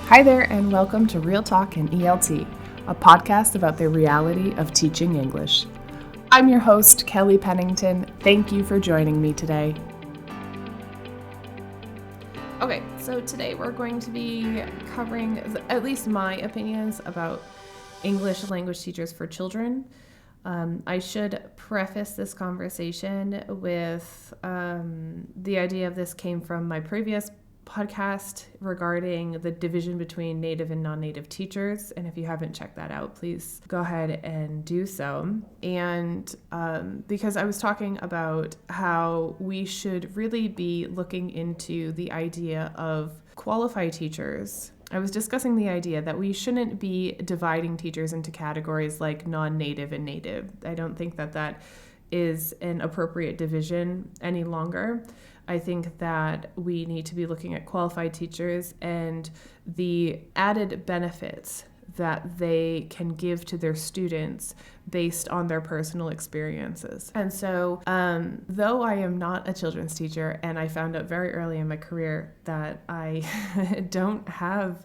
Hi there, and welcome to Real Talk in ELT, a podcast about the reality of teaching English. I'm your host, Kelly Pennington. Thank you for joining me today. Okay, so today we're going to be covering at least my opinions about English language teachers for children. I should preface this conversation with the idea of this came from my previous podcast regarding the division between native and non-native teachers. And if you haven't checked that out, please go ahead and do so. And because I was talking about how we should really be looking into the idea of qualified teachers, I was discussing the idea that we shouldn't be dividing teachers into categories like non-native and native. I don't think that that is an appropriate division any longer. I think that we need to be looking at qualified teachers and the added benefits that they can give to their students based on their personal experiences. And so, though I am not a children's teacher, and I found out very early in my career that I don't have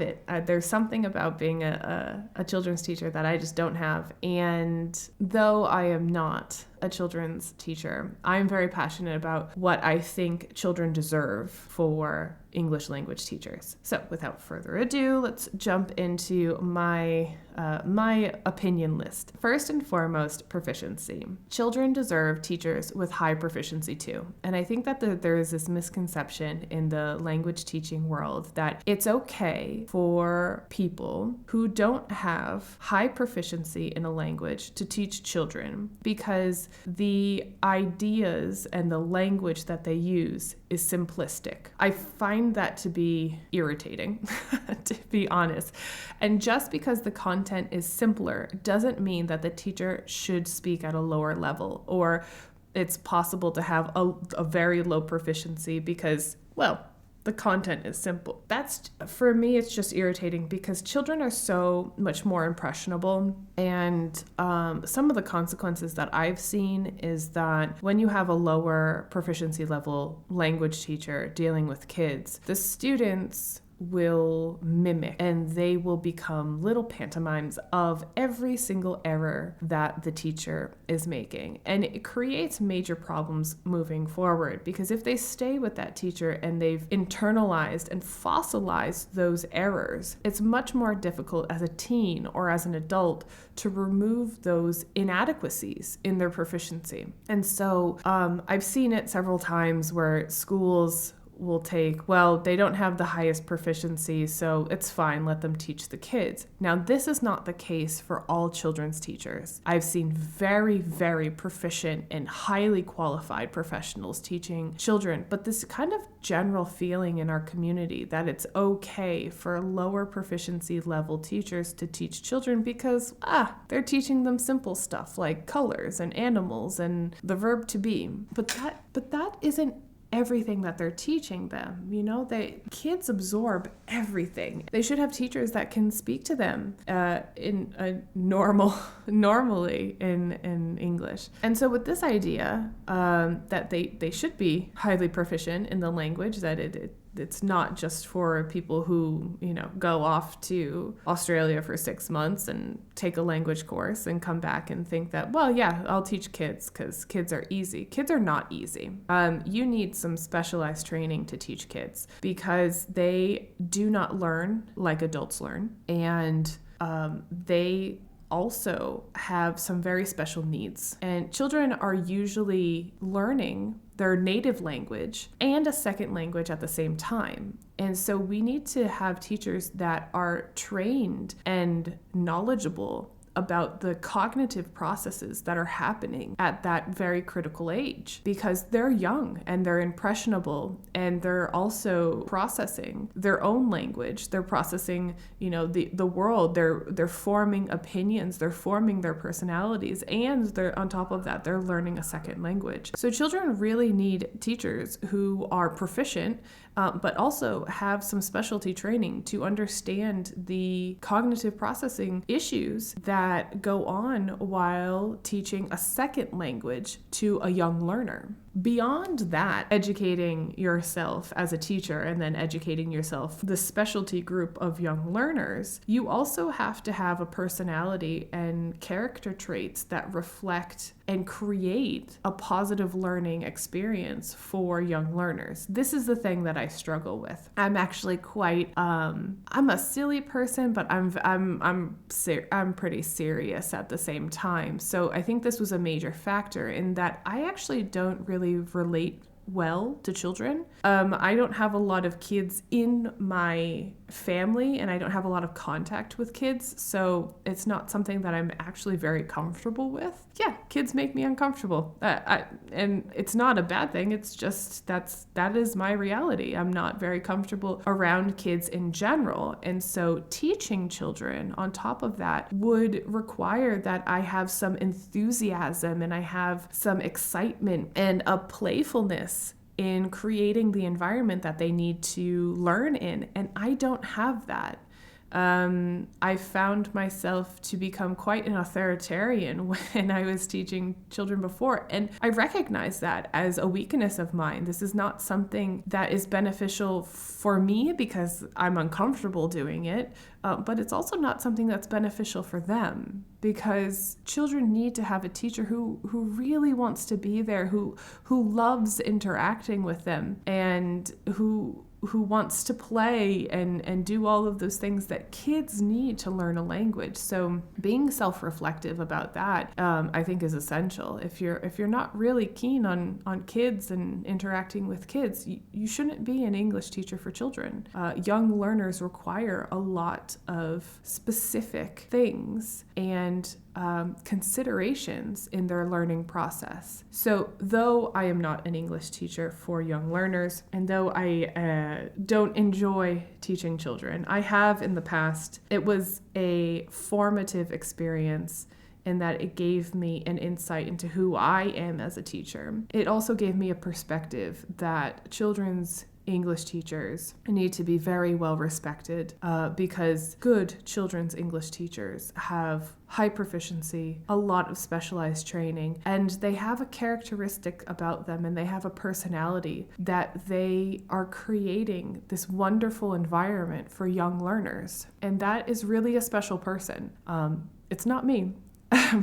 it. There's something about being a children's teacher that I just don't have. And though I am not a children's teacher, I'm very passionate about what I think children deserve for English language teachers. So without further ado, let's jump into my opinion list. First and foremost, proficiency. Children deserve teachers with high proficiency too. And I think that there is this misconception in the language teaching world that it's okay for people who don't have high proficiency in a language to teach children because the ideas and the language that they use is simplistic. I find that to be irritating, to be honest. And just because the content is simpler doesn't mean that the teacher should speak at a lower level, or it's possible to have a very low proficiency because, well, the content is simple. That's, for me, it's just irritating because children are so much more impressionable. And some of the consequences that I've seen is that when you have a lower proficiency level language teacher dealing with kids, the students will mimic and they will become little pantomimes of every single error that the teacher is making. And it creates major problems moving forward because if they stay with that teacher and they've internalized and fossilized those errors, it's much more difficult as a teen or as an adult to remove those inadequacies in their proficiency. And so I've seen it several times where schools will take, well, they don't have the highest proficiency, so it's fine, let them teach the kids. Now, this is not the case for all children's teachers. I've seen very, very proficient and highly qualified professionals teaching children, but this kind of general feeling in our community that it's okay for lower proficiency level teachers to teach children because, they're teaching them simple stuff like colors and animals and the verb to be. But that isn't everything that they're teaching them. Kids absorb everything. They should have teachers that can speak to them normally in English. And so with this idea that they should be highly proficient in the language, that it's not just for people who, go off to Australia for 6 months and take a language course and come back and think that, well, yeah, I'll teach kids because kids are easy. Kids are not easy. You need some specialized training to teach kids because they do not learn like adults learn. And they also have some very special needs. And children are usually learning their native language and a second language at the same time. And so we need to have teachers that are trained and knowledgeable about the cognitive processes that are happening at that very critical age because they're young and they're impressionable and they're also processing their own language. They're processing, the world. They're forming opinions. They're forming their personalities. And they're on top of that, they're learning a second language. So children really need teachers who are proficient but also have some specialty training to understand the cognitive processing issues that go on while teaching a second language to a young learner. Beyond that, educating yourself as a teacher and then educating yourself, the specialty group of young learners, you also have to have a personality and character traits that reflect and create a positive learning experience for young learners. This is the thing that I struggle with. I'm actually quite, I'm a silly person, but I'm pretty serious at the same time. So I think this was a major factor in that I actually don't really relate well to children. I don't have a lot of kids in my family, and I don't have a lot of contact with kids, so it's not something that I'm actually very comfortable with. Yeah, kids make me uncomfortable, and it's not a bad thing. It's just that is my reality. I'm not very comfortable around kids in general, and so teaching children on top of that would require that I have some enthusiasm and I have some excitement and a playfulness in creating the environment that they need to learn in. And I don't have that. I found myself to become quite an authoritarian when I was teaching children before. And I recognize that as a weakness of mine. This is not something that is beneficial for me because I'm uncomfortable doing it, but it's also not something that's beneficial for them, because children need to have a teacher who really wants to be there, who loves interacting with them, and who wants to play and do all of those things that kids need to learn a language. So being self-reflective about that, I think, is essential. If you're not really keen on kids and interacting with kids, you shouldn't be an English teacher for children. Young learners require a lot of specific things and considerations in their learning process. So though I am not an English teacher for young learners, and though I don't enjoy teaching children, I have in the past, it was a formative experience in that it gave me an insight into who I am as a teacher. It also gave me a perspective that children's English teachers need to be very well respected, because good children's English teachers have high proficiency, a lot of specialized training, and they have a characteristic about them and they have a personality that they are creating this wonderful environment for young learners. And that is really a special person. It's not me,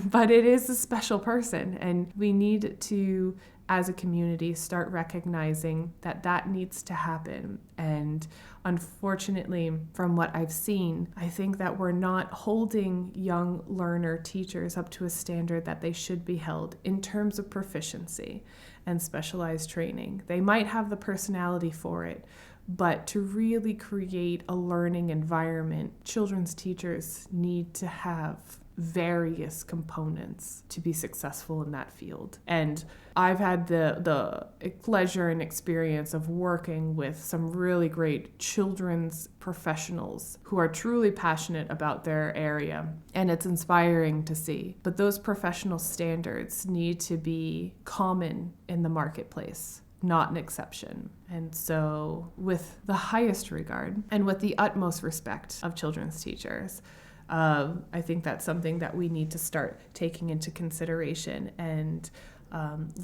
but it is a special person, and we need to, as a community, start recognizing that needs to happen. And unfortunately, from what I've seen, I think that we're not holding young learner teachers up to a standard that they should be held in terms of proficiency and specialized training. They might have the personality for it, but to really create a learning environment, children's teachers need to have various components to be successful in that field. And I've had the pleasure and experience of working with some really great children's professionals who are truly passionate about their area, and it's inspiring to see. But those professional standards need to be common in the marketplace, not an exception. And so with the highest regard and with the utmost respect of children's teachers, I think that's something that we need to start taking into consideration. And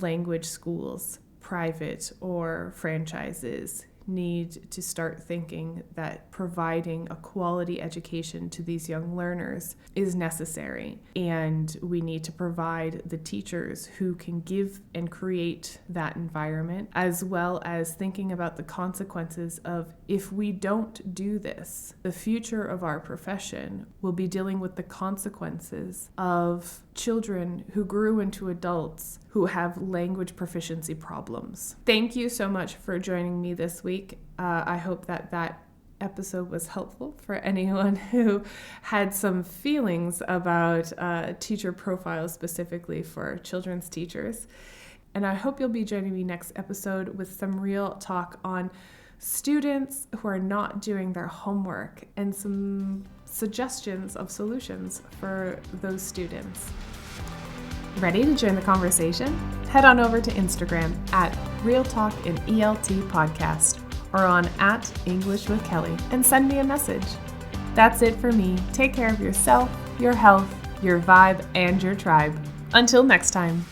language schools, private or franchises, need to start thinking that providing a quality education to these young learners is necessary. And we need to provide the teachers who can give and create that environment, as well as thinking about the consequences of, if we don't do this, the future of our profession will be dealing with the consequences of children who grew into adults who have language proficiency problems. Thank you so much for joining me this week. I hope that episode was helpful for anyone who had some feelings about teacher profiles specifically for children's teachers. And I hope you'll be joining me next episode with some real talk on students who are not doing their homework and some suggestions of solutions for those students. Ready to join the conversation? Head on over to Instagram at Real Talk in ELT Podcast or on at English with Kelly and send me a message. That's it for me. Take care of yourself, your health, your vibe, and your tribe. Until next time.